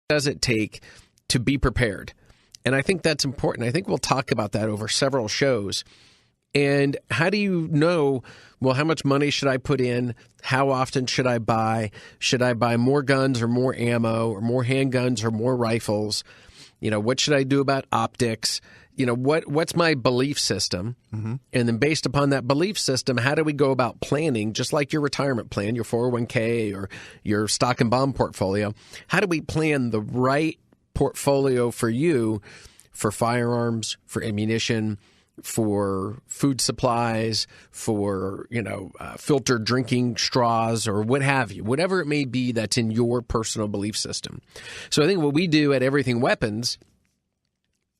does it take to be prepared? And I think that's important. I think we'll talk about that over several shows. And how do you know, well, how much money should I put in? How often should I buy? Should I buy more guns or more ammo or more handguns or more rifles? You know, what should I do about optics? You know, what's my belief system? Mm-hmm. And then based upon that belief system, how do we go about planning, just like your retirement plan, your 401k or your stock and bond portfolio? How do we plan the right portfolio for you for firearms, for ammunition, for food supplies, for, filtered drinking straws or what have you, whatever it may be that's in your personal belief system. So I think what we do at Everything Weapons,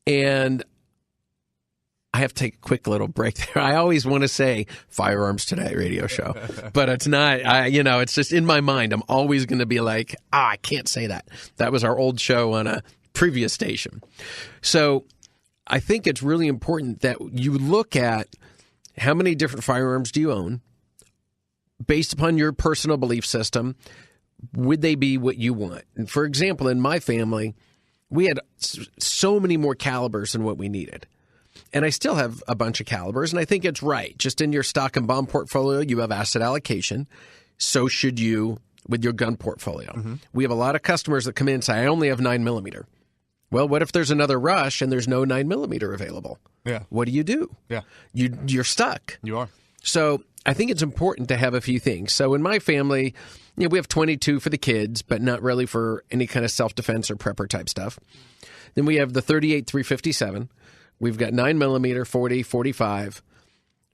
and I have to take a quick little break there. I always want to say Firearms Today radio show, but it's not, it's just in my mind. I'm always going to be like, I can't say that. That was our old show on a previous station. So I think it's really important that you look at how many different firearms do you own based upon your personal belief system. Would they be what you want? And for example, in my family, we had so many more calibers than what we needed. And I still have a bunch of calibers, and I think it's right. Just in your stock and bond portfolio, you have asset allocation. So should you with your gun portfolio. Mm-hmm. We have a lot of customers that come in and say, I only have 9mm. Well, what if there's another rush and there's no 9mm available? Yeah. What do you do? Yeah. You're stuck. You are. So I think it's important to have a few things. So in my family, we have 22 for the kids, but not really for any kind of self-defense or prepper type stuff. Then we have the 38-357. We've got 9mm, 40, 45.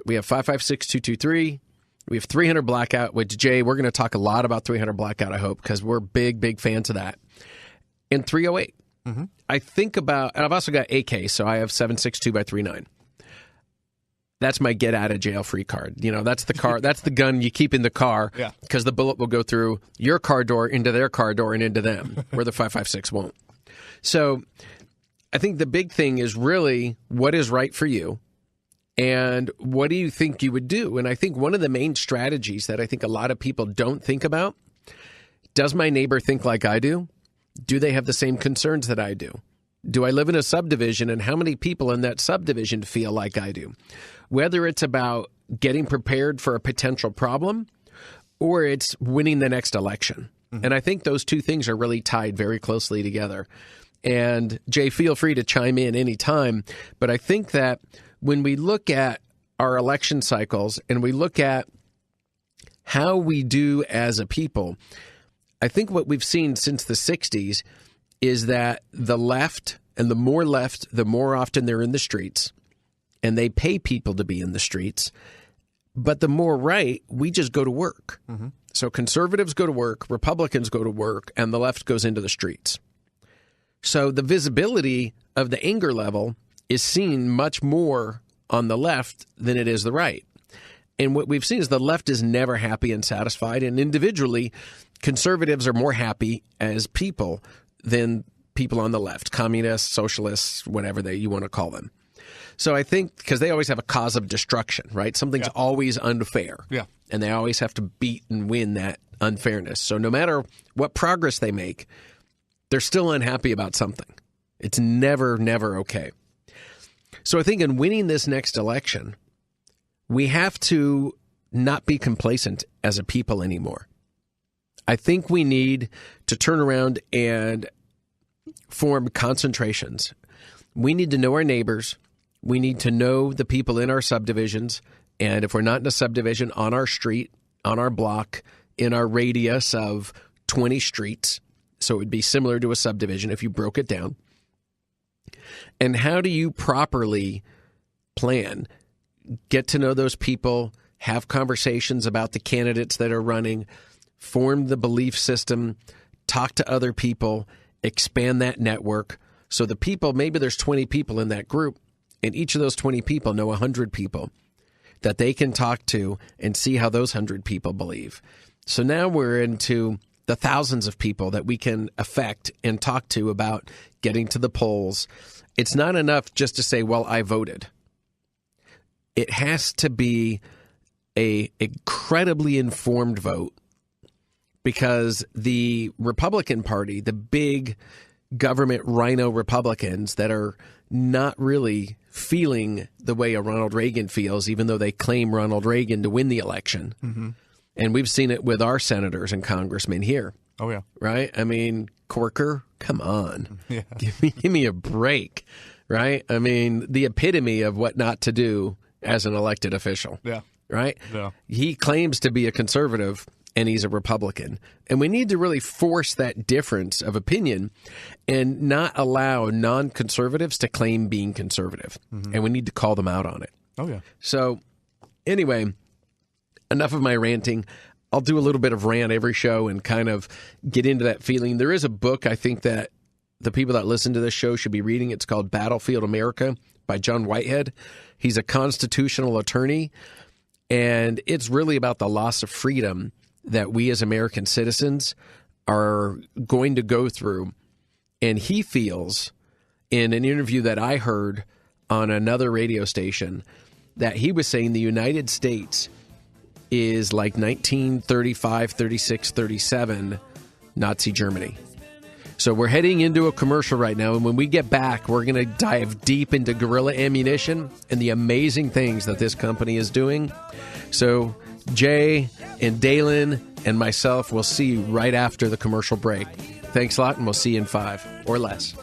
We have 5.56, 223. We have 300 Blackout, which, Jay, we're going to talk a lot about 300 Blackout, I hope, because we're big fans of that. And 308. Mm-hmm. I think about, and I've also got AK, so I have 7.62x39. That's my get out of jail free card. That's the car. That's the gun you keep in the car because the bullet will go through your car door into their car door and into them, where the 5.56 won't. So I think the big thing is really what is right for you and what do you think you would do? And I think one of the main strategies that I think a lot of people don't think about, does my neighbor think like I do? Do they have the same concerns that I do? Do I live in a subdivision, and how many people in that subdivision feel like I do? Whether it's about getting prepared for a potential problem or it's winning the next election. Mm-hmm. And I think those two things are really tied very closely together. And Jay, feel free to chime in anytime. But I think that when we look at our election cycles and we look at how we do as a people, I think what we've seen since the 60s is that the left, and the more often they're in the streets, and they pay people to be in the streets. But the more right, we just go to work. Mm-hmm. So conservatives go to work, Republicans go to work, and the left goes into the streets. So the visibility of the anger level is seen much more on the left than it is the right. And what we've seen is the left is never happy and satisfied, and individually, conservatives are more happy as people than people on the left, communists, socialists, whatever you want to call them. So I think because they always have a cause of destruction, right? Something's always unfair. Yeah. And they always have to beat and win that unfairness. So no matter what progress they make, they're still unhappy about something. It's never okay. So I think in winning this next election, we have to not be complacent as a people anymore. I think we need to turn around and form concentrations. We need to know our neighbors. We need to know the people in our subdivisions. And if we're not in a subdivision, on our street, on our block, in our radius of 20 streets. So it would be similar to a subdivision if you broke it down. And how do you properly plan? Get to know those people, have conversations about the candidates that are running, form the belief system, talk to other people, expand that network. So the people, maybe there's 20 people in that group, and each of those 20 people know 100 people that they can talk to and see how those 100 people believe. So now we're into the thousands of people that we can affect and talk to about getting to the polls. It's not enough just to say, well, I voted. It has to be an incredibly informed vote, because the Republican Party, the big government rhino Republicans that are not really feeling the way a Ronald Reagan feels, even though they claim Ronald Reagan to win the election. Mm-hmm. And we've seen it with our senators and congressmen here. Oh, yeah. Right? I mean, Corker, come on. Yeah. Give me a break. Right? I mean, the epitome of what not to do as an elected official. Yeah. Right? Yeah. He claims to be a conservative, and he's a Republican. And we need to really force that difference of opinion and not allow non-conservatives to claim being conservative. Mm-hmm. And we need to call them out on it. Oh, yeah. So, anyway, enough of my ranting. I'll do a little bit of rant every show and kind of get into that feeling. There is a book I think that the people that listen to this show should be reading. It's called Battlefield America by John Whitehead. He's a constitutional attorney, and it's really about the loss of freedom that we as American citizens are going to go through. And he feels, in an interview that I heard on another radio station, that he was saying the United States is like 1935, 36, 37 Nazi Germany. So we're heading into a commercial right now, and when we get back, we're going to dive deep into guerrilla ammunition and the amazing things that this company is doing. So Jay and Dalen and myself will see you right after the commercial break. Thanks a lot, and we'll see you in 5 or less.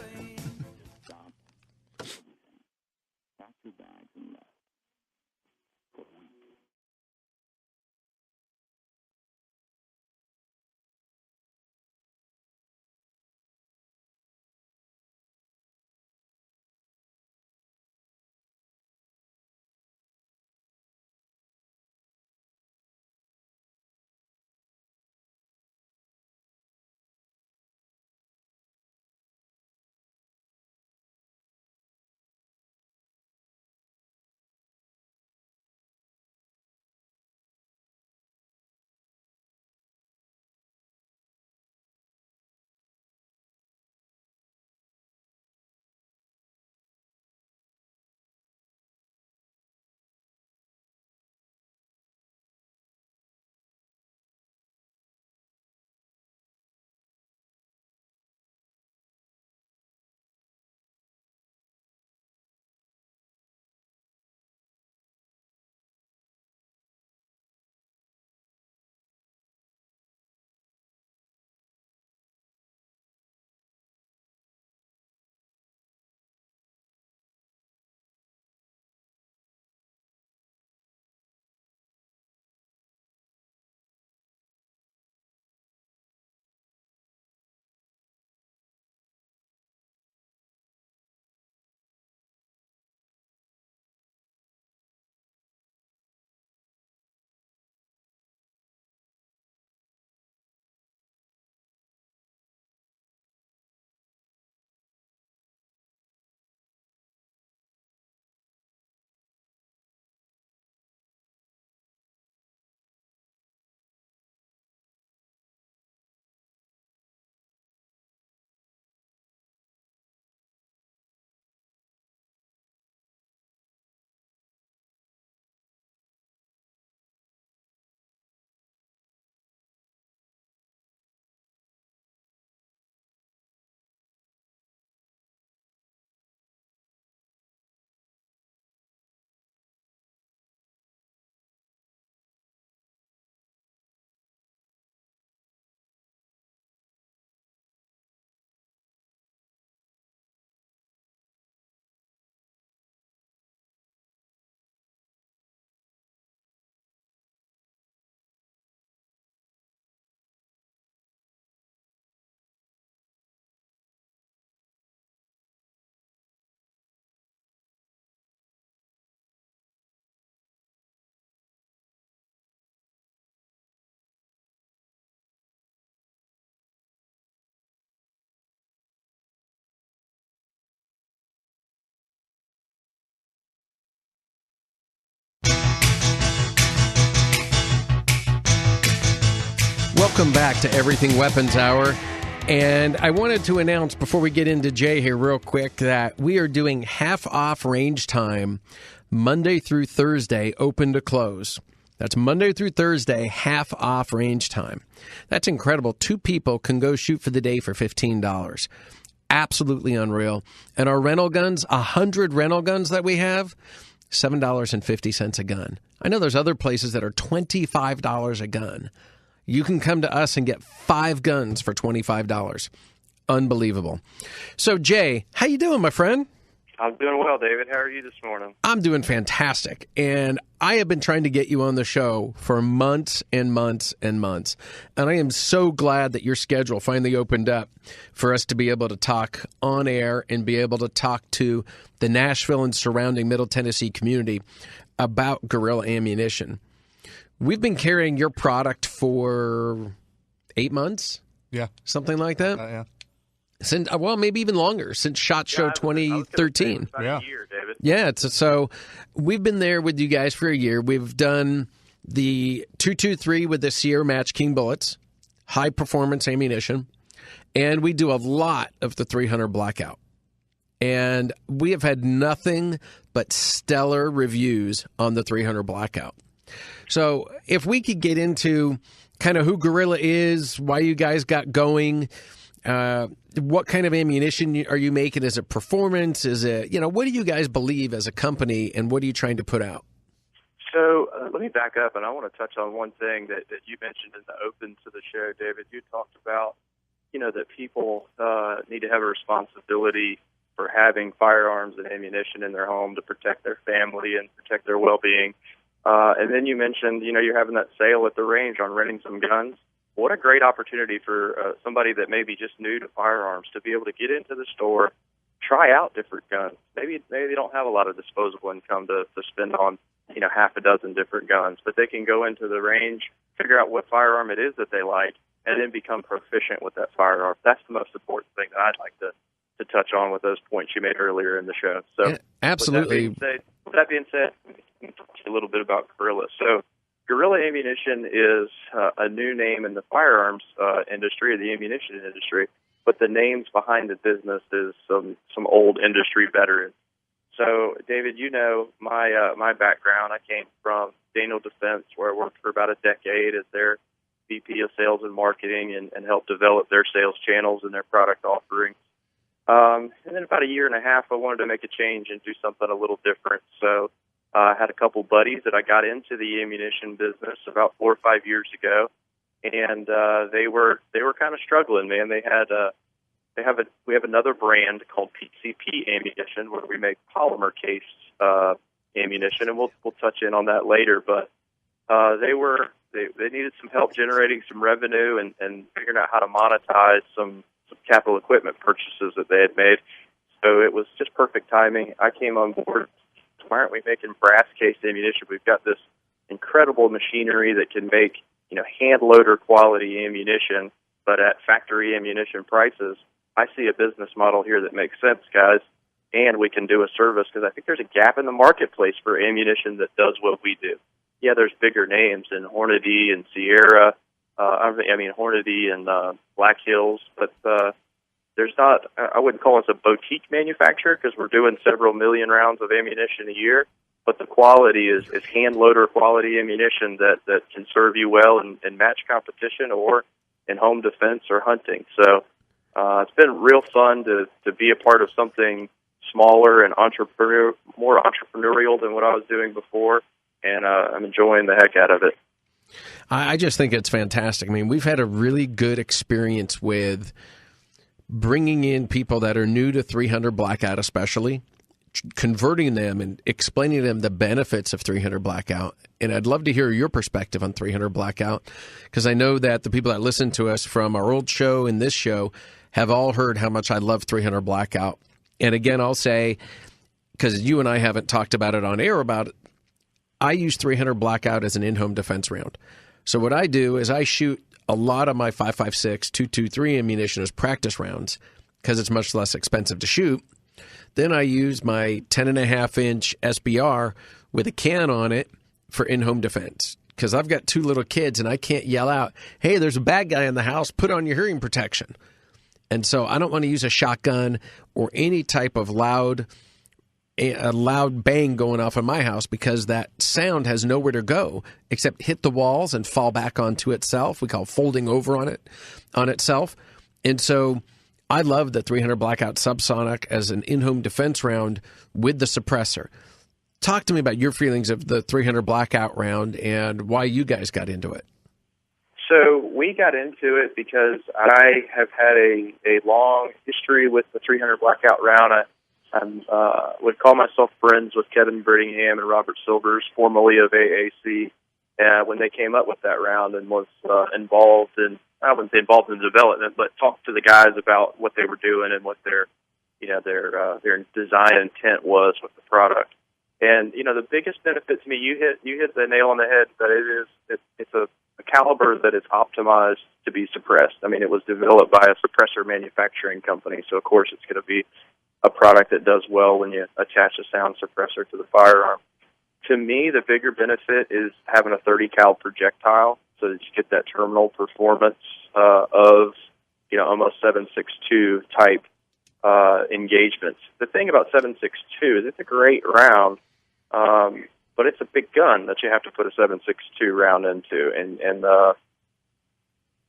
Welcome back to Everything Weapons Hour. And I wanted to announce before we get into Jay here real quick that we are doing half off range time Monday through Thursday, open to close. That's Monday through Thursday, half off range time. That's incredible. 2 people can go shoot for the day for $15. Absolutely unreal. And our rental guns, 100 rental guns that we have, $7.50 a gun. I know there's other places that are $25 a gun. You can come to us and get 5 guns for $25. Unbelievable. So, Jay, how you doing, my friend? I'm doing well, David. How are you this morning? I'm doing fantastic. And I have been trying to get you on the show for months and months and months. And I am so glad that your schedule finally opened up for us to be able to talk on air and be able to talk to the Nashville and surrounding Middle Tennessee community about Gorilla Ammunition. We've been carrying your product for 8 months? Yeah. Something like that? Yeah. Since, well, maybe even longer, since SHOT Show 2013. A year, David. Yeah, so we've been there with you guys for a year. We've done the 223 with the Sierra Match King bullets, high performance ammunition, and we do a lot of the 300 Blackout. And we have had nothing but stellar reviews on the 300 Blackout. So if we could get into kind of who Gorilla is, why you guys got going, what kind of ammunition are you making? Is it performance? Is it, what do you guys believe as a company, and what are you trying to put out? So let me back up, and I want to touch on one thing that you mentioned in the open to the show, David. You talked about, that people need to have a responsibility for having firearms and ammunition in their home to protect their family and protect their well-being. And then you mentioned, you're having that sale at the range on renting some guns. What a great opportunity for somebody that may be just new to firearms to be able to get into the store, try out different guns. Maybe they don't have a lot of disposable income to spend on, half a dozen different guns, but they can go into the range, figure out what firearm it is that they like, and then become proficient with that firearm. That's the most important thing that I'd like to touch on with those points you made earlier in the show. So, yeah, absolutely. With that being said, let me talk to you a little bit about Gorilla. So, Gorilla Ammunition is a new name in the firearms industry, or the ammunition industry, but the names behind the business is some old industry veterans. So, David, my background. I came from Daniel Defense, where I worked for about a decade as their VP of Sales and Marketing and helped develop their sales channels and their product offerings. And then about a year and a half, I wanted to make a change and do something a little different. So I had a couple buddies that I got into the ammunition business about 4 or 5 years ago, and they were kind of struggling, man. We have another brand called PCP Ammunition, where we make polymer case ammunition, and we'll touch in on that later. But they needed some help generating some revenue and figuring out how to monetize some capital equipment purchases that they had made. So it was just perfect timing. I came on board. Why aren't we making brass case ammunition? We've got this incredible machinery that can make, hand loader quality ammunition, but at factory ammunition prices. I see a business model here that makes sense, guys, and we can do a service, because I think there's a gap in the marketplace for ammunition that does what we do. Yeah, there's bigger names in Hornady and Sierra, Hornady and Black Hills, but there's not, I wouldn't call us a boutique manufacturer, because we're doing several million rounds of ammunition a year, but the quality is hand loader quality ammunition that can serve you well in match competition or in home defense or hunting. So it's been real fun to be a part of something smaller and more entrepreneurial than what I was doing before, and I'm enjoying the heck out of it. I just think it's fantastic. I mean, we've had a really good experience with bringing in people that are new to 300 Blackout, especially, converting them and explaining to them the benefits of 300 Blackout. And I'd love to hear your perspective on 300 Blackout, because I know that the people that listen to us from our old show and this show have all heard how much I love 300 Blackout. And again, I'll say, because you and I haven't talked about it on air about it, I use 300 Blackout as an in-home defense round. So what I do is I shoot a lot of my 5.56, 223 ammunition as practice rounds, because it's much less expensive to shoot. Then I use my 10.5-inch SBR with a can on it for in-home defense, because I've got 2 little kids and I can't yell out, hey, there's a bad guy in the house, put on your hearing protection. And so I don't want to use a shotgun or any type of loud a loud bang going off in my house because that sound has nowhere to go except hit the walls and fall back onto itself. We call folding over on itself. And so I love the 300 Blackout Subsonic as an in-home defense round with the suppressor. Talk to me about your feelings of the 300 Blackout round and why you guys got into it. So we got into it because I have had a long history with the 300 Blackout round. I would call myself friends with Kevin Brittingham and Robert Silvers, formerly of AAC, when they came up with that round, and was involved in, I wouldn't say involved in the development, but talked to the guys about what they were doing and what their design intent was with the product. And the biggest benefit to me, you hit the nail on the head, that it's a caliber that is optimized to be suppressed. I mean, it was developed by a suppressor manufacturing company, so of course it's going to be a product that does well when you attach a sound suppressor to the firearm. To me, the bigger benefit is having a 30 cal projectile, so that you get that terminal performance of almost 7.62 type engagements. The thing about 7.62 is it's a great round, but it's a big gun that you have to put a 7.62 round into, and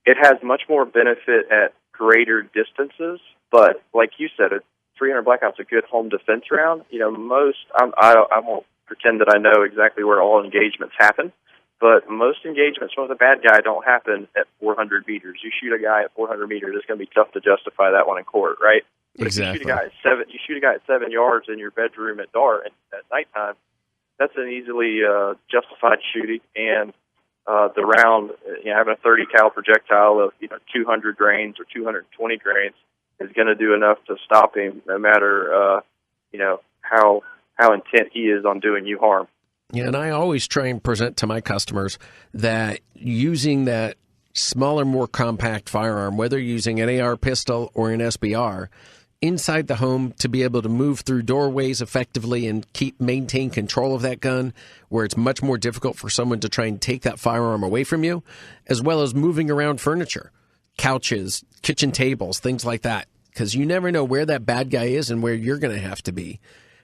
it has much more benefit at greater distances. But like you said, 300 Blackout's a good home defense round. I won't pretend that I know exactly where all engagements happen, but most engagements with a bad guy don't happen at 400 meters. You shoot a guy at 400 meters, it's going to be tough to justify that one in court, right? But exactly. If you shoot a guy at 7 yards in your bedroom at dark at nighttime, that's an easily justified shooting. And the round, having a 30 cal projectile of 200 grains or 220 grains is going to do enough to stop him, no matter how intent he is on doing you harm. Yeah, and I always try and present to my customers that using that smaller, more compact firearm, whether using an AR pistol or an SBR, inside the home to be able to move through doorways effectively and maintain control of that gun, where it's much more difficult for someone to try and take that firearm away from you, as well as moving around furniture, couches, kitchen tables, things like that, because you never know where that bad guy is and where you're going to have to be.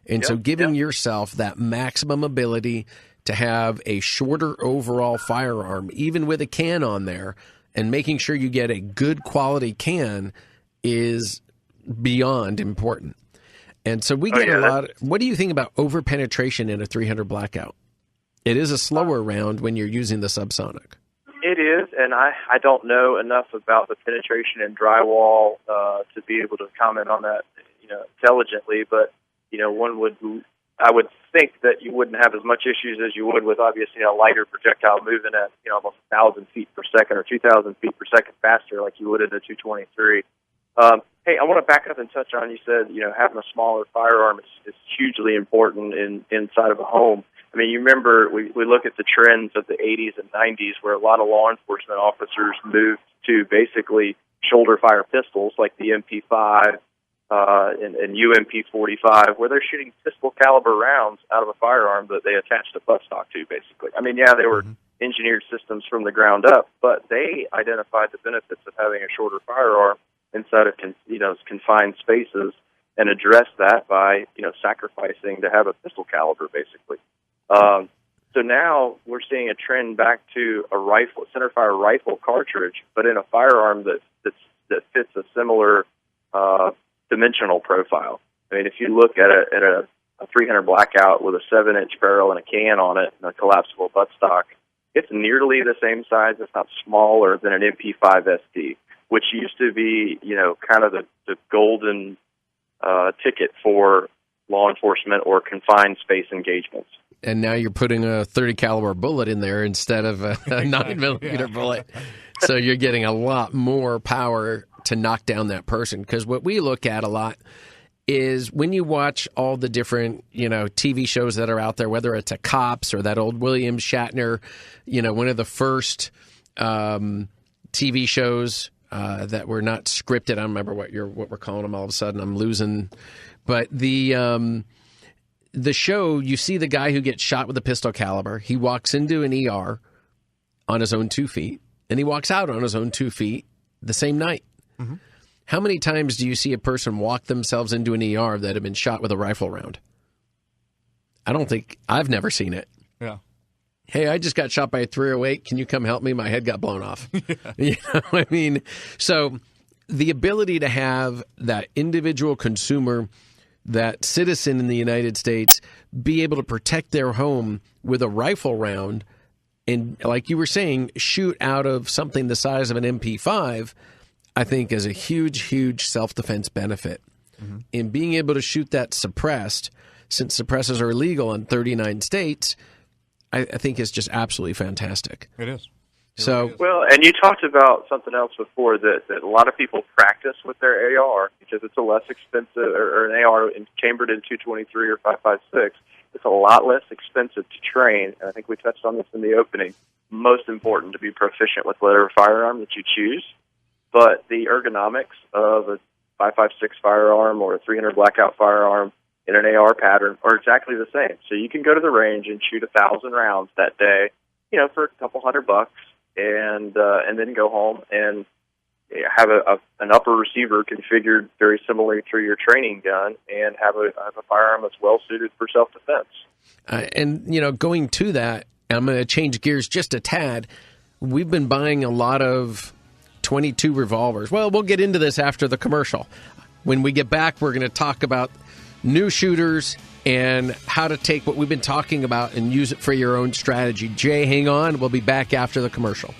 And so giving yourself that maximum ability to have a shorter overall firearm, even with a can on there, and making sure you get a good quality can is beyond important. And so we get a lot. What do you think about over-penetration in a 300 Blackout? It is a slower round when you're using the subsonic. It is, and I don't know enough about the penetration in drywall to be able to comment on that intelligently, but I would think that you wouldn't have as much issues as you would with obviously a lighter projectile moving at almost 1,000 feet per second or 2,000 feet per second faster, like you would in a 223. Hey, I want to back up and touch on, you said having a smaller firearm is hugely important inside of a home. I mean, you remember we look at the trends of the 80s and 90s where a lot of law enforcement officers moved to basically shoulder fire pistols like the MP5 and UMP45, where they're shooting pistol caliber rounds out of a firearm that they attached a buttstock to, basically. I mean, they were engineered systems from the ground up, but they identified the benefits of having a shorter firearm inside of confined spaces and addressed that by sacrificing to have a pistol caliber, basically. So now we're seeing a trend back to a rifle, centerfire rifle cartridge, but in a firearm that fits a similar dimensional profile. I mean, if you look at a 300 Blackout with a 7-inch barrel and a can on it and a collapsible buttstock, it's nearly the same size, if not smaller, than an MP5 SD, which used to be, kind of the golden ticket for law enforcement or confined space engagements. And now you're putting a 30 caliber bullet in there instead of a 9mm bullet. So you're getting a lot more power to knock down that person. Because what we look at a lot is when you watch all the different, TV shows that are out there, whether it's a Cops or that old William Shatner, one of the first TV shows that were not scripted. I don't remember what we're calling them. All of a sudden, I'm losing. But the show, you see the guy who gets shot with a pistol caliber. He walks into an ER on his own 2 feet, and he walks out on his own 2 feet the same night. Mm-hmm. How many times do you see a person walk themselves into an ER that have been shot with a rifle round? I don't think I've never seen it. Yeah. Hey, I just got shot by a 308. Can you come help me? My head got blown off. You know what I mean? So the ability to have that individual consumer, that citizen in the United States, be able to protect their home with a rifle round and, like you were saying, shoot out of something the size of an MP5, I think is a huge, huge self-defense benefit. In being able to shoot that suppressed, since suppressors are illegal in 39 states, I think is just absolutely fantastic. It is. So, well, and you talked about something else before that a lot of people practice with their AR because it's a less expensive, or an AR chambered in 223 or 5.56. It's a lot less expensive to train. And I think we touched on this in the opening. Most important to be proficient with whatever firearm that you choose, but the ergonomics of a 5.56 firearm or a 300 blackout firearm in an AR pattern are exactly the same. So you can go to the range and shoot 1,000 rounds that day, for a couple $100, and then go home and have an upper receiver configured very similarly to your training gun, and have a firearm that's well suited for self-defense. and going to that, I'm going to change gears just a tad. We've been buying a lot of 22 revolvers. Well, we'll get into this after the commercial. When we get back, we're going to talk about new shooters and how to take what we've been talking about and use it for your own strategy. Jay, hang on. We'll be back after the commercial.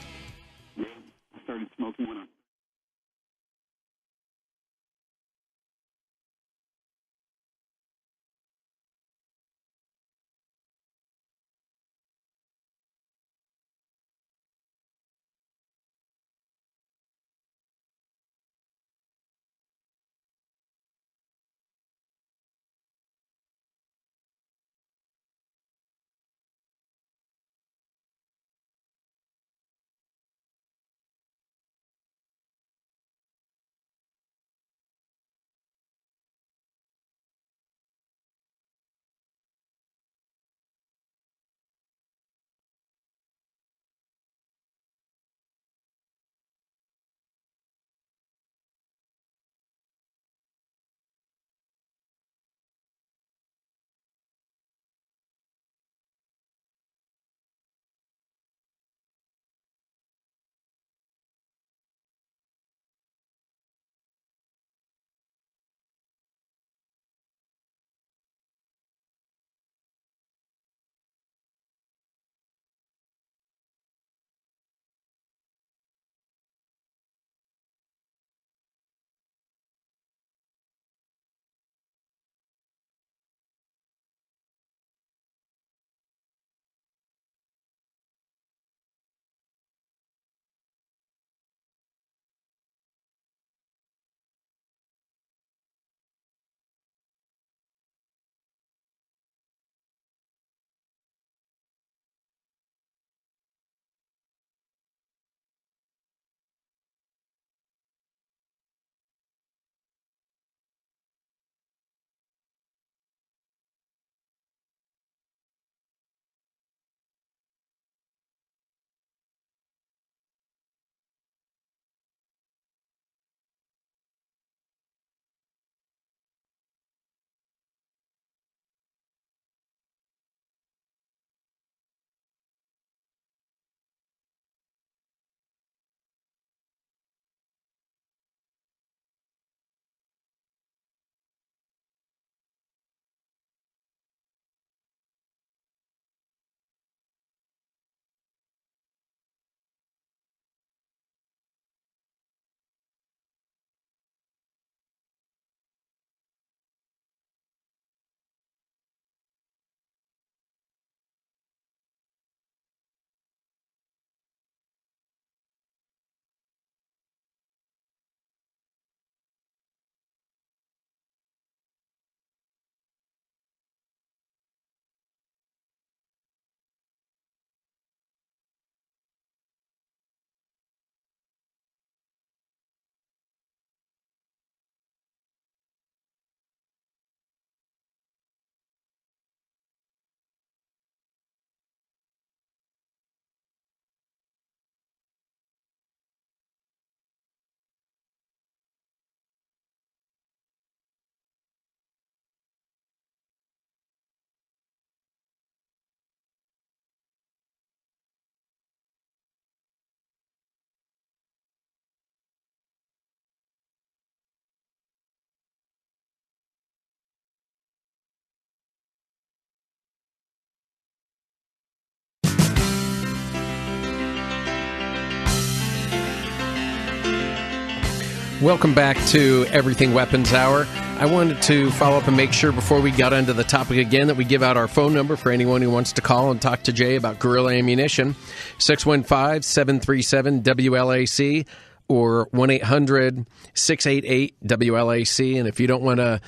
Welcome back to Everything Weapons Hour. I wanted to follow up and make sure before we got onto the topic again that we give out our phone number for anyone who wants to call and talk to Jay about guerrilla ammunition, 615-737-WLAC or 1-800-688-WLAC. And if you don't want to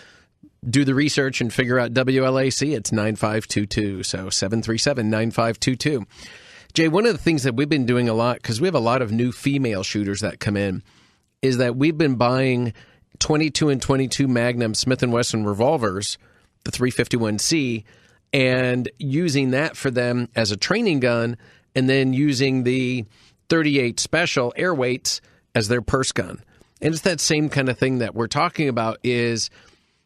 do the research and figure out WLAC, it's 9522. So 737-9522. Jay, one of the things that we've been doing a lot, because we have a lot of new female shooters that come in, is that we've been buying 22 and 22 Magnum Smith & Wesson revolvers, the 351C, and using that for them as a training gun, and then using the 38 Special Airweights as their purse gun. And it's that same kind of thing that we're talking about is,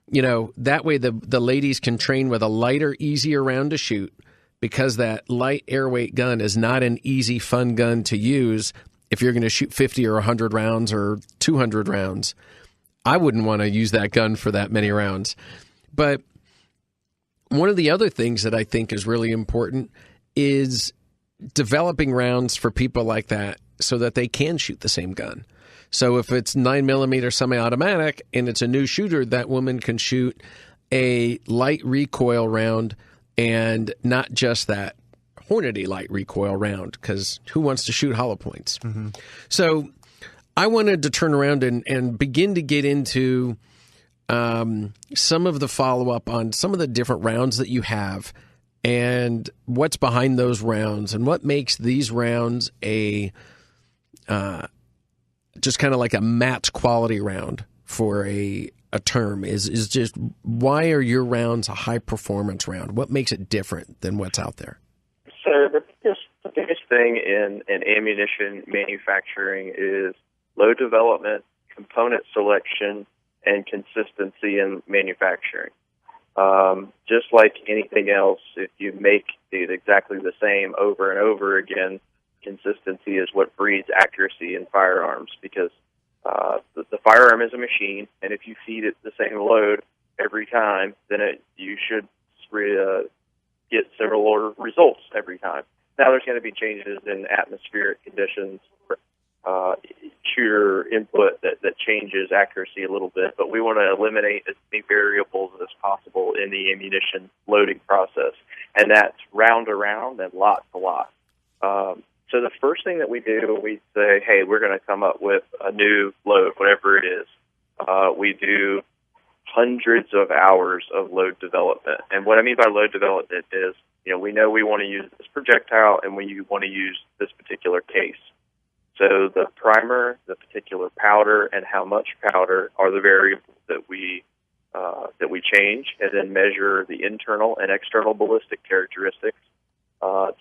you know, that way the ladies can train with a lighter, easier round to shoot, because that light airweight gun is not an easy, fun gun to use. If you're going to shoot 50 or 100 rounds or 200 rounds, I wouldn't want to use that gun for that many rounds. But one of the other things that I think is really important is developing rounds for people like that so that they can shoot the same gun. So if it's 9mm semi-automatic and it's a new shooter, that woman can shoot a light recoil round and not just that Hornady light recoil round, because who wants to shoot hollow points? Mm-hmm. So I wanted to turn around and begin to get into some of the follow-up on some of the different rounds that you have and what's behind those rounds and what makes these rounds a just kind of like a match quality round for a term is just why are your rounds a high-performance round? What makes it different than what's out there? So the biggest thing in ammunition manufacturing is load development, component selection, and consistency in manufacturing. Just like anything else, if you make it exactly the same over and over again, consistency is what breeds accuracy in firearms, because the firearm is a machine, and if you feed it the same load every time, then you should get similar results every time. Now, there's going to be changes in atmospheric conditions, shooter input that changes accuracy a little bit, but we want to eliminate as many variables as possible in the ammunition loading process, and that's round to round and lot to lot. So the first thing that we do, we say, hey, we're going to come up with a new load, whatever it is. We do hundreds of hours of load development. And what I mean by load development is, we know we want to use this projectile and we want to use this particular case. So the primer, the particular powder, and how much powder are the variables that we change, and then measure the internal and external ballistic characteristics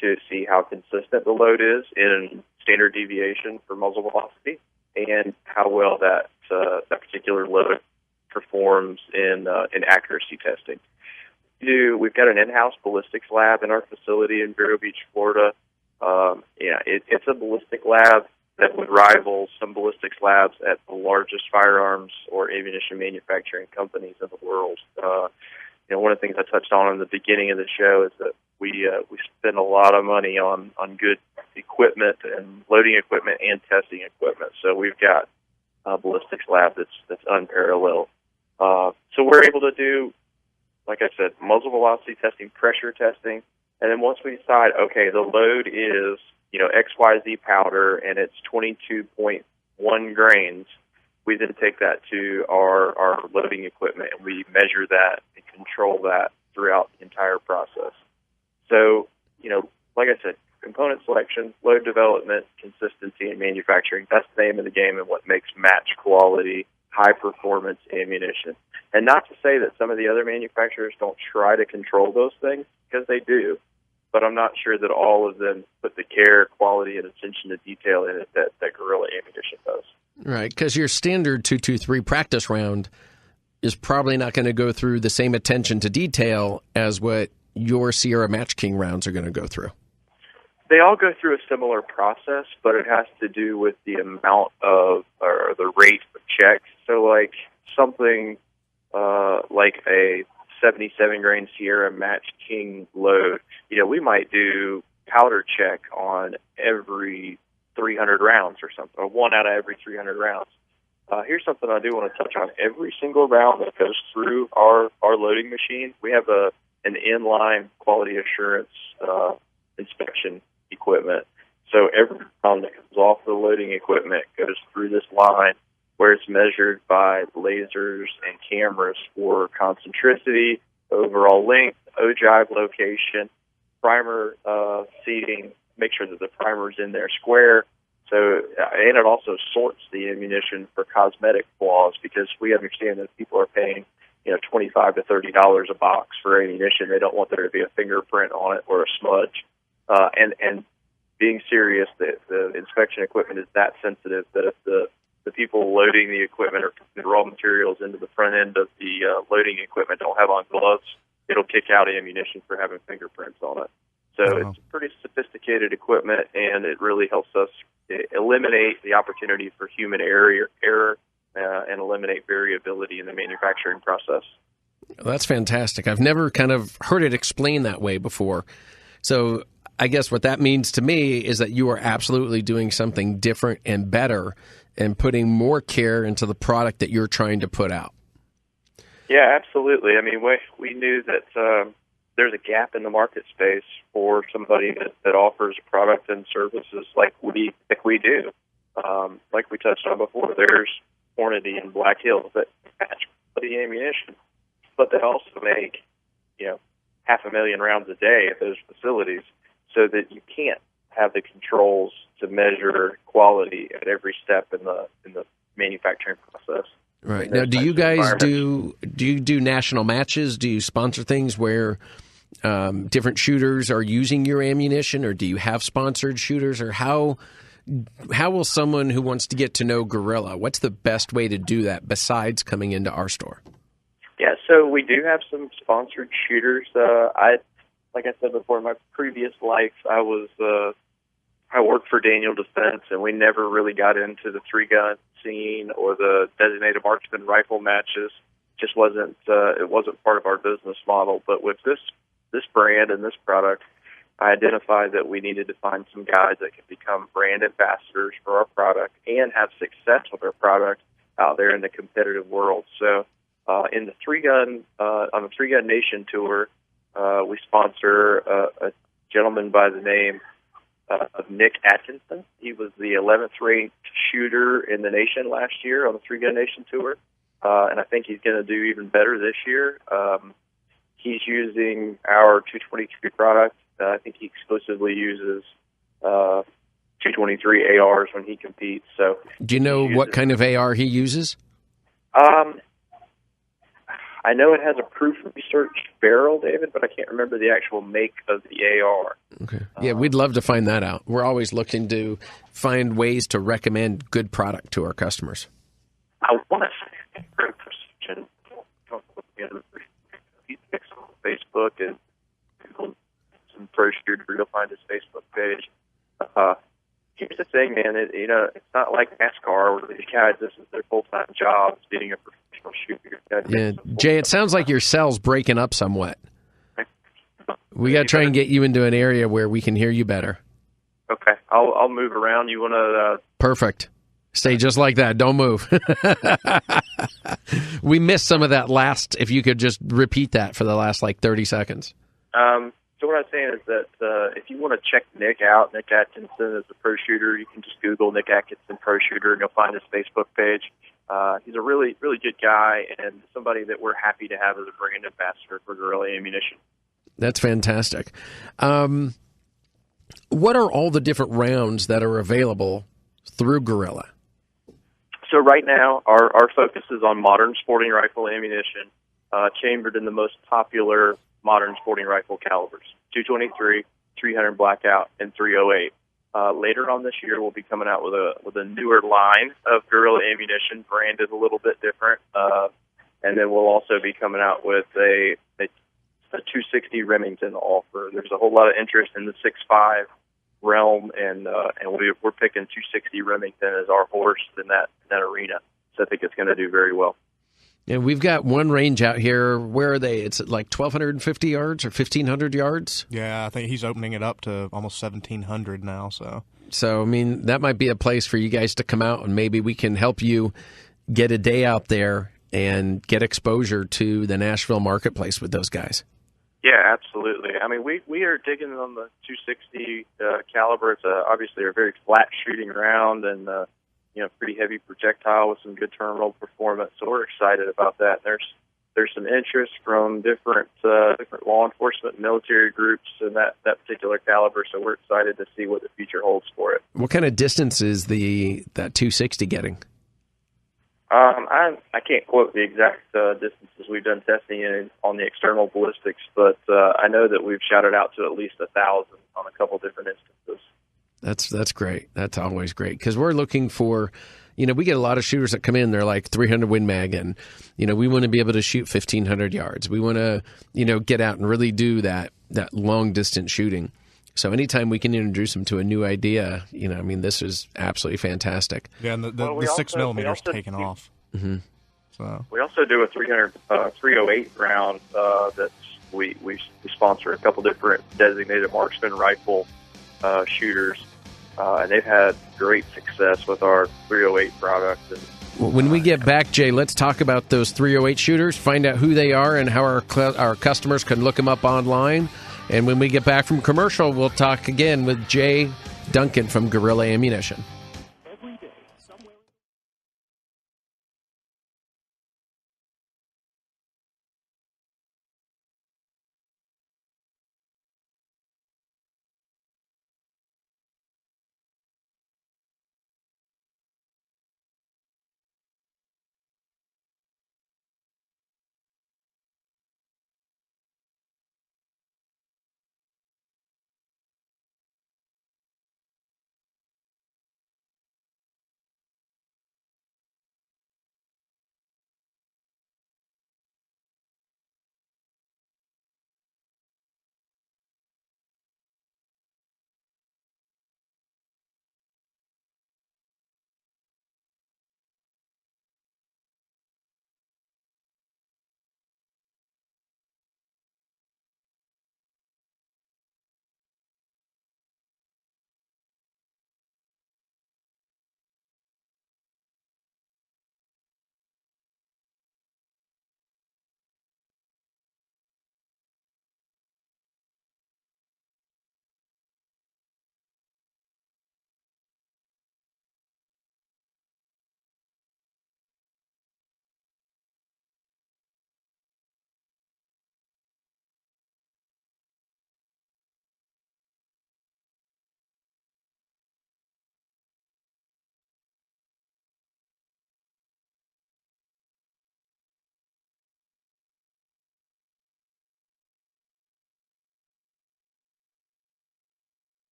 to see how consistent the load is in standard deviation for muzzle velocity, and how well that particular load performs in accuracy testing. We've got an in-house ballistics lab in our facility in Vero Beach, Florida. It's a ballistic lab that would rival some ballistics labs at the largest firearms or ammunition manufacturing companies in the world. One of the things I touched on in the beginning of the show is that we spend a lot of money on good equipment and loading equipment and testing equipment. So we've got a ballistics lab that's unparalleled. So we're able to do, like I said, muzzle velocity testing, pressure testing, and then once we decide, okay, the load is XYZ powder and it's 22.1 grains, we then take that to our loading equipment and we measure that and control that throughout the entire process. So, like I said, component selection, load development, consistency, and manufacturing, that's the name of the game and what makes match quality, high-performance ammunition. And not to say that some of the other manufacturers don't try to control those things, because they do, but I'm not sure that all of them put the care, quality, and attention to detail in it that guerrilla ammunition does. Right, because your standard 223 practice round is probably not going to go through the same attention to detail as what your Sierra Match King rounds are going to go through. They all go through a similar process, but it has to do with the amount of, or the rate of checks. So like something like a 77-grain Sierra Match King load, we might do powder check on every 300 rounds or something, or one out of every 300 rounds. here's something I do want to touch on. Every single round that goes through our loading machine, we have an inline quality assurance inspection equipment. So every round that comes off the loading equipment goes through this line where it's measured by lasers and cameras for concentricity, overall length, ogive location, primer seating, make sure that the primer's in there square. So, and it also sorts the ammunition for cosmetic flaws, because we understand that people are paying, $25 to $30 a box for ammunition. They don't want there to be a fingerprint on it or a smudge. And being serious, the inspection equipment is that sensitive that if the people loading the equipment or putting the raw materials into the front end of the loading equipment don't have on gloves, it'll kick out ammunition for having fingerprints on it. So It's pretty sophisticated equipment, and it really helps us eliminate the opportunity for human error and eliminate variability in the manufacturing process. That's fantastic. I've never kind of heard it explained that way before. So I guess what that means to me is that you are absolutely doing something different and better and putting more care into the product that you're trying to put out. Yeah, absolutely. I mean, we knew that there's a gap in the market space for somebody that offers product and services like we do. Like we touched on before, there's Hornady and Black Hills that match the ammunition, but they also make 500,000 rounds a day at those facilities, so that you can't have the controls to measure quality at every step in the manufacturing process. Right. Now, do you guys do you do national matches? Do you sponsor things where different shooters are using your ammunition, or do you have sponsored shooters, or how will someone who wants to get to know Gorilla, what's the best way to do that besides coming into our store? Yeah, so we do have some sponsored shooters. Like I said before, in my previous life, I worked for Daniel Defense, and we never really got into the 3-gun scene or the designated marksman rifle matches. Just wasn't it wasn't part of our business model. But with this brand and this product, I identified that we needed to find some guys that could become brand ambassadors for our product and have success with our product out there in the competitive world. So in the 3-gun on the 3-Gun Nation tour, we sponsor a gentleman by the name of Nick Atkinson. He was the 11th ranked shooter in the nation last year on the 3-Gun Nation tour, and I think he's going to do even better this year. He's using our 223 product. I think he exclusively uses 223 ARs when he competes. So, do you know what kind of AR he uses? I know it has a proof research barrel, David, but I can't remember the actual make of the AR. Okay. Yeah, we'd love to find that out. We're always looking to find ways to recommend good product to our customers. I want to say precision. Facebook and some pro shooter, you'll find his Facebook page. Here's the thing, man. It's not like NASCAR where these guys, this is their full-time job, is being a professional shooter. Yeah, Jay, it sounds like your cell's breaking up somewhat. We got to try and get you into an area where we can hear you better. Okay, I'll move around. You want to? Perfect. Stay just like that. Don't move. We missed some of that last. If you could just repeat that for the last 30 seconds. So what I'm saying is that if you want to check Nick out, Nick Atkinson is a pro shooter. You can just Google Nick Atkinson pro shooter and you'll find his Facebook page. He's a really, really good guy and somebody that we're happy to have as a brand ambassador for Gorilla Ammunition. That's fantastic. What are all the different rounds that are available through Gorilla? So right now, our focus is on modern sporting rifle ammunition, chambered in the most popular modern sporting rifle calibers, 223, 300 Blackout, and 308. Later on this year, we'll be coming out with a newer line of Gorilla ammunition, branded a little bit different, and then we'll also be coming out with a 260 Remington offer. There's a whole lot of interest in the 6.5 realm, and we're picking 260 Remington as our horse in that arena. So I think it's going to do very well. And we've got one range out here. Where are they? It's at 1,250 yards or 1,500 yards? Yeah, I think he's opening it up to almost 1,700 now. So I mean, that might be a place for you guys to come out, and maybe we can help you get a day out there and get exposure to the Nashville marketplace with those guys. Yeah, absolutely. I mean, we are digging on the 260 caliber. It's obviously a very flat shooting round and pretty heavy projectile with some good terminal performance. So we're excited about that. There's some interest from different law enforcement and military groups in that particular caliber. So we're excited to see what the future holds for it. What kind of distance is that 260 getting? I can't quote the exact distances we've done testing on the external ballistics, but I know that we've shouted out to at least 1,000 on a couple different instances. That's great. That's always great because we're looking for, we get a lot of shooters that come in. They're like 300 Win Mag, and we want to be able to shoot 1,500 yards. We want to get out and really do that long distance shooting. So anytime we can introduce them to a new idea, this is absolutely fantastic. Yeah, and the 6mm is taken off. Mm-hmm. So we also do a 308 round that we sponsor a couple different designated marksman rifle shooters, and they've had great success with our 308 product. And when we get back, Jay, let's talk about those 308 shooters, find out who they are and how our customers can look them up online. And when we get back from commercial, we'll talk again with Jay Duncan from Guerrilla Ammunition.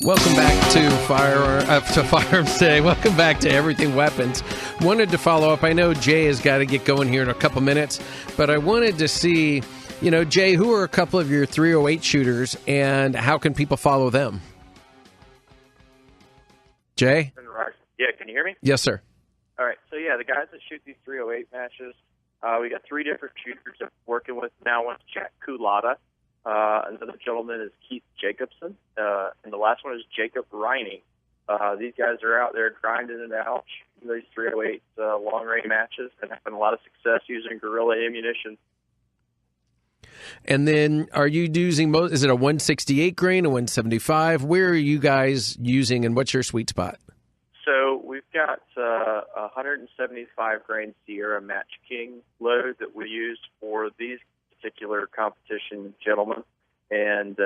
Welcome back to Firearms Today. Welcome back to Everything Weapons. Wanted to follow up. I know Jay has got to get going here in a couple minutes, but I wanted to see, Jay, who are a couple of your 308 shooters and how can people follow them? Jay? Yeah, can you hear me? Yes, sir. All right. So, the guys that shoot these 308 matches, we got three different shooters that we're working with now. One's Jack Kulata. Another gentleman is Keith Jacobson, and the last one is Jacob Reining. These guys are out there grinding it out, shooting these 308 long-range matches, and having a lot of success using guerrilla ammunition. And then are you using, is it a 168 grain, a 175? Where are you guys using, and what's your sweet spot? So we've got a 175 grain Sierra Match King load that we use for these particular competition gentlemen, and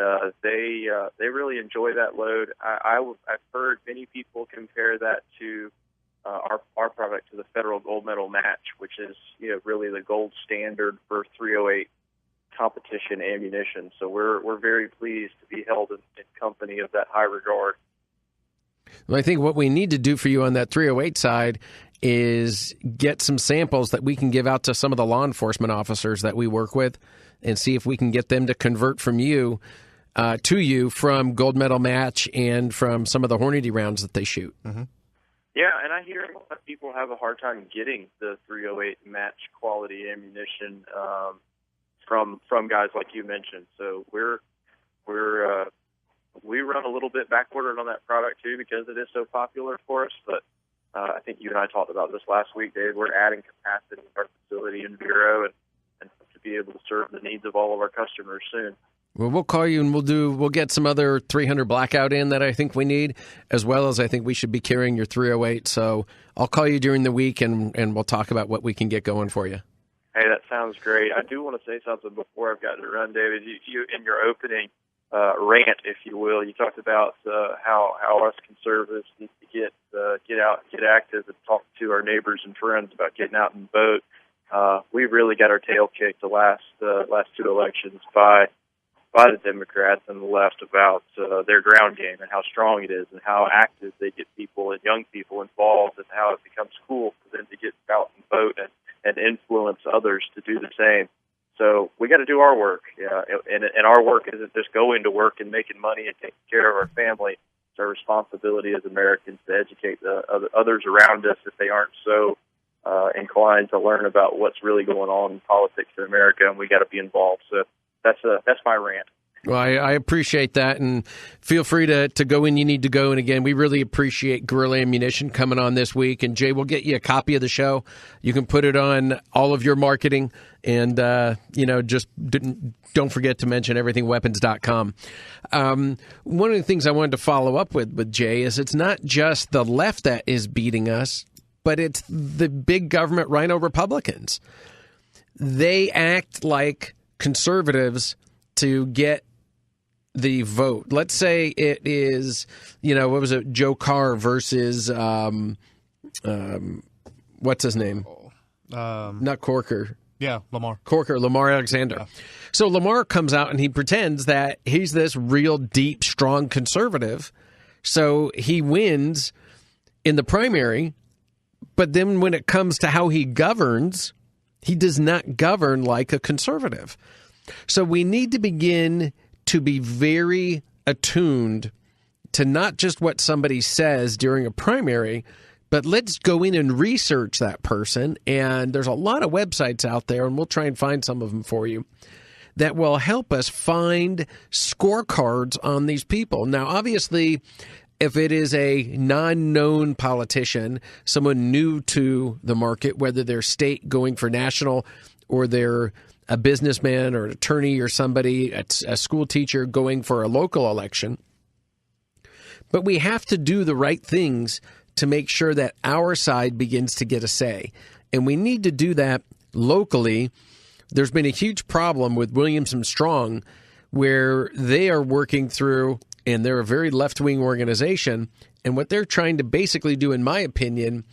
they really enjoy that load. I've heard many people compare that to our product, to the Federal Gold Medal Match, which is really the gold standard for 308 competition ammunition. So we're very pleased to be held in company of that high regard. Well, I think what we need to do for you on that 308 side is get some samples that we can give out to some of the law enforcement officers that we work with and see if we can get them to convert from you to you from Gold Medal Match and from some of the Hornady rounds that they shoot. Mm-hmm. Yeah, and I hear a lot of people have a hard time getting the 308 match quality ammunition from guys like you mentioned. So we run a little bit backordered on that product too because it is so popular for us. But I think you and I talked about this last week, Dave. We're adding capacity in our facility in Vero and to be able to serve the needs of all of our customers soon. Well, we'll call you and we'll get some other 300 blackout in that I think we need, as well as I think we should be carrying your 308. So I'll call you during the week and we'll talk about what we can get going for you. Hey, that sounds great. I do want to say something before I've got to run, David. You in your opening rant, if you will, you talked about how us conservatives need to get out, get active, and talk to our neighbors and friends about getting out and vote. We really got our tail kicked the last two elections by the Democrats and the left about their ground game and how strong it is and how active they get people and young people involved and how it becomes cool for them to get out and vote and influence others to do the same. So we got to do our work, and our work isn't just going to work and making money and taking care of our family. It's our responsibility as Americans to educate the others around us if they aren't so inclined to learn about what's really going on in politics in America, and we got to be involved. So that's my rant. Well, I appreciate that, and feel free to go when you need to go. And again, we really appreciate Guerrilla Ammunition coming on this week. And Jay, we'll get you a copy of the show. You can put it on all of your marketing, and just don't forget to mention everythingweapons.com. One of the things I wanted to follow up with Jay is it's not just the left that is beating us, but it's the big government rhino Republicans. They act like conservatives to get the vote. Let's say it is, what was it, Joe Carr versus, what's his name? Not Corker. Yeah, Lamar. Corker, Lamar Alexander. Yeah. So Lamar comes out and he pretends that he's this real deep, strong conservative. So he wins in the primary, but then when it comes to how he governs, he does not govern like a conservative. So we need to begin to be very attuned to not just what somebody says during a primary, but let's go in and research that person. And there's a lot of websites out there, and we'll try and find some of them for you, that will help us find scorecards on these people. Now, obviously, if it is a non-known politician, someone new to the market, whether they're state going for national or they're a businessman or an attorney or somebody, a school teacher going for a local election. But we have to do the right things to make sure that our side begins to get a say. And we need to do that locally. There's been a huge problem with Williamson Strong where they are working through, and they're a very left-wing organization, and what they're trying to basically do, in my opinion,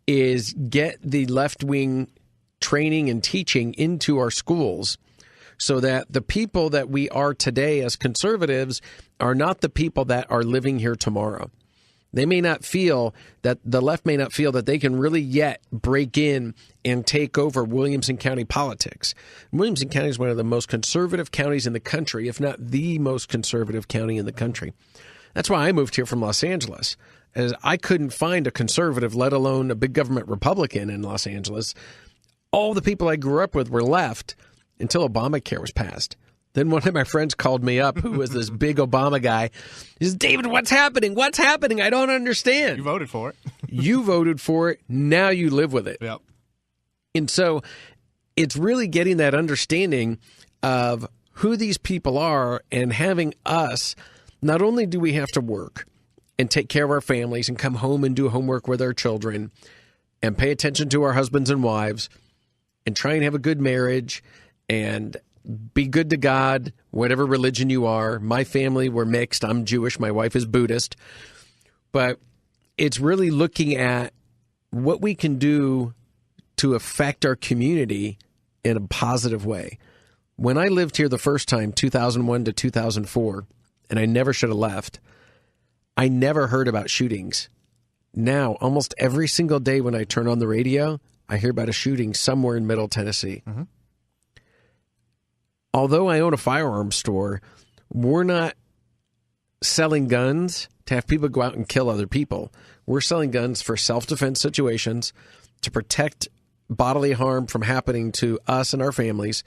is get the left-wing training and teaching into our schools so that the people that we are today as conservatives are not the people that are living here tomorrow. They may not feel that, the left may not feel that they can really yet break in and take over Williamson County politics. Williamson County is one of the most conservative counties in the country, if not the most conservative county in the country. That's why I moved here from Los Angeles, as I couldn't find a conservative, let alone a big government Republican in Los Angeles. All the people I grew up with were left until Obamacare was passed. Then one of my friends called me up, who was this big Obama guy. He says, David, what's happening? What's happening? I don't understand. You voted for it. You voted for it. Now you live with it. Yep. And so it's really getting that understanding of who these people are and having us, not only do we have to work and take care of our families and come home and do homework with our children and pay attention to our husbands and wives and try and have a good marriage and be good to God, whatever religion you are. My family, we're mixed. I'm Jewish. My wife is Buddhist. But it's really looking at what we can do to affect our community in a positive way. When I lived here the first time, 2001 to 2004, and I never should have left, I never heard about shootings. Now, almost every single day when I turn on the radio, I hear about a shooting somewhere in Middle Tennessee. Mm-hmm. Although I own a firearms store, we're not selling guns to have people go out and kill other people. We're selling guns for self-defense situations to protect bodily harm from happening to us and our families,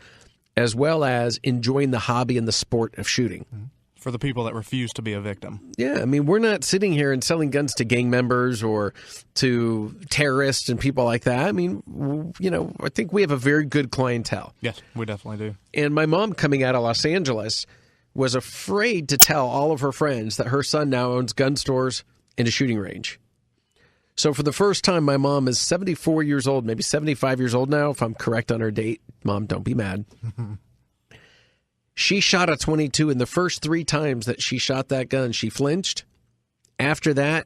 as well as enjoying the hobby and the sport of shooting. For the people that refuse to be a victim. Yeah, I mean, we're not sitting here and selling guns to gang members or to terrorists and people like that. I mean, you know, I think we have a very good clientele. Yes, we definitely do. And my mom, coming out of Los Angeles, was afraid to tell all of her friends that her son now owns gun stores and a shooting range. So for the first time, my mom is 74 years old, maybe 75 years old now, if I'm correct on her date. Mom, don't be mad. She shot a .22, and the first 3 times that she shot that gun, she flinched. After that,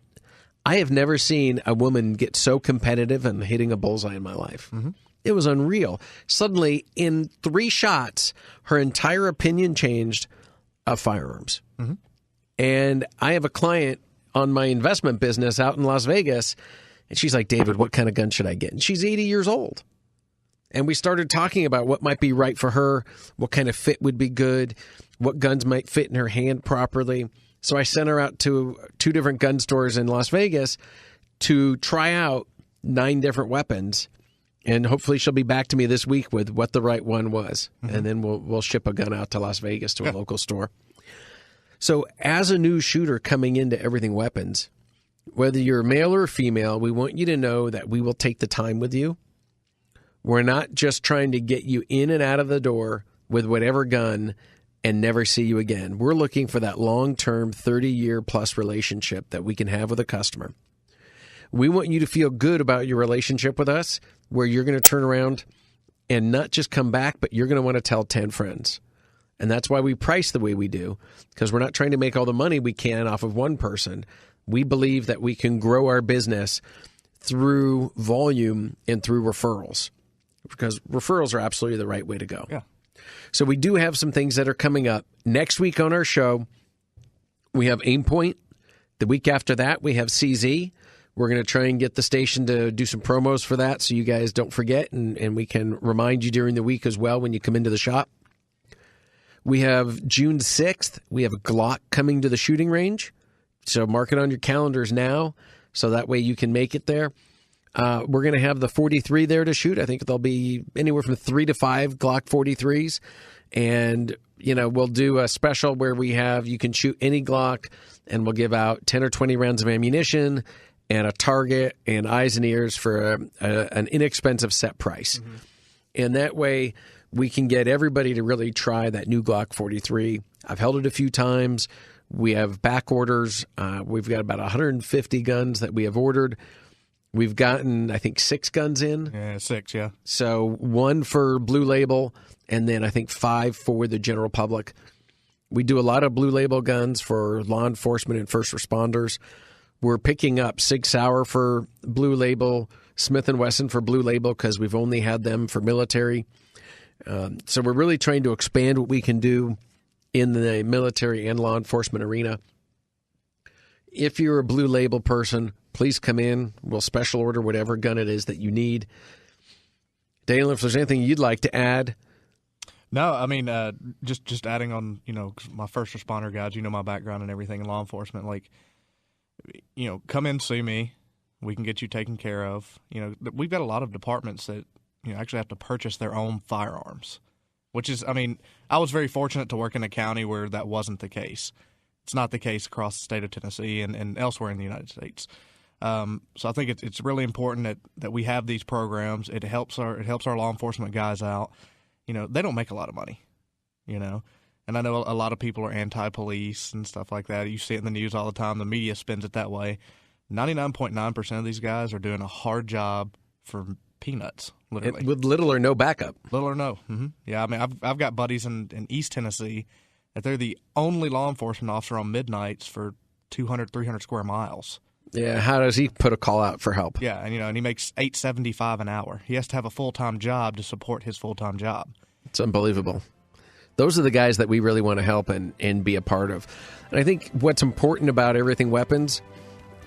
I have never seen a woman get so competitive and hitting a bullseye in my life. Mm-hmm. It was unreal. Suddenly, in 3 shots, her entire opinion changed of firearms. Mm-hmm. And I have a client on my investment business out in Las Vegas, and she's like, David, what kind of gun should I get? And she's 80 years old. And we started talking about what might be right for her, what kind of fit would be good, what guns might fit in her hand properly. So I sent her out to 2 different gun stores in Las Vegas to try out 9 different weapons. And hopefully she'll be back to me this week with what the right one was. Mm-hmm. And then we'll ship a gun out to Las Vegas to a local store. So as a new shooter coming into Everything Weapons, whether you're male or female, we want you to know that we will take the time with you. We're not just trying to get you in and out of the door with whatever gun and never see you again. We're looking for that long-term 30-year-plus relationship that we can have with a customer. We want you to feel good about your relationship with us, where you're going to turn around and not just come back, but you're going to want to tell 10 friends. And that's why we price the way we do, because we're not trying to make all the money we can off of one person. We believe that we can grow our business through volume and through referrals, because referrals are absolutely the right way to go. Yeah. So we do have some things that are coming up. Next week on our show, we have Aimpoint. The week after that, we have CZ. We're going to try and get the station to do some promos for that so you guys don't forget, and we can remind you during the week as well when you come into the shop. We have June 6th. We have a Glock coming to the shooting range. So mark it on your calendars now so that way you can make it there. We're going to have the 43 there to shoot. I think there'll be anywhere from 3 to 5 Glock 43s. And, you know, we'll do a special where you can shoot any Glock, and we'll give out 10 or 20 rounds of ammunition and a target and eyes and ears for an inexpensive set price. Mm-hmm. And that way we can get everybody to really try that new Glock 43. I've held it a few times. We have back orders. We've got about 150 guns that we have ordered. We've gotten, I think, 6 guns in. Yeah, 6, yeah. So 1 for Blue Label, and then I think 5 for the general public. We do a lot of Blue Label guns for law enforcement and first responders. We're picking up Sig Sauer for Blue Label, Smith & Wesson for Blue Label, because we've only had them for military. So we're really trying to expand what we can do in the military and law enforcement arena. If you're a Blue Label person, please come in. We'll special order whatever gun it is that you need. Dalen, if there's anything you'd like to add. No, I mean, just adding on, you know, my first responder guys, you know, my background and everything in law enforcement, like, you know, come in, see me. We can get you taken care of. You know, we've got a lot of departments that, you know, actually have to purchase their own firearms, which is, I mean, I was very fortunate to work in a county where that wasn't the case. It's not the case across the state of Tennessee and elsewhere in the United States. So I think it's really important that we have these programs. It helps our law enforcement guys out. You know, they don't make a lot of money. You know, And I know a lot of people are anti-police and stuff like that. You see it in the news all the time. The media spins it that way. 99.9% of these guys are doing a hard job for peanuts, literally. With little or no backup. Little or no. Mm-hmm. Yeah, I mean, I've got buddies in East Tennessee that they're the only law enforcement officer on midnights for 200, 300 square miles. Yeah, how does he put a call out for help? Yeah, and he makes $8.75 an hour. He has to have a full-time job to support his full-time job. It's unbelievable. Those are the guys that we really want to help and be a part of. And I think what's important about Everything Weapons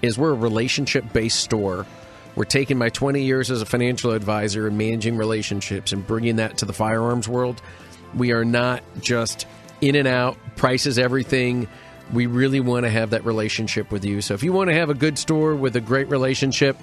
is we're a relationship-based store. We're taking my 20 years as a financial advisor and managing relationships and bringing that to the firearms world. We are not just in and out, price is everything. We really want to have that relationship with you. So if you want to have a good store with a great relationship,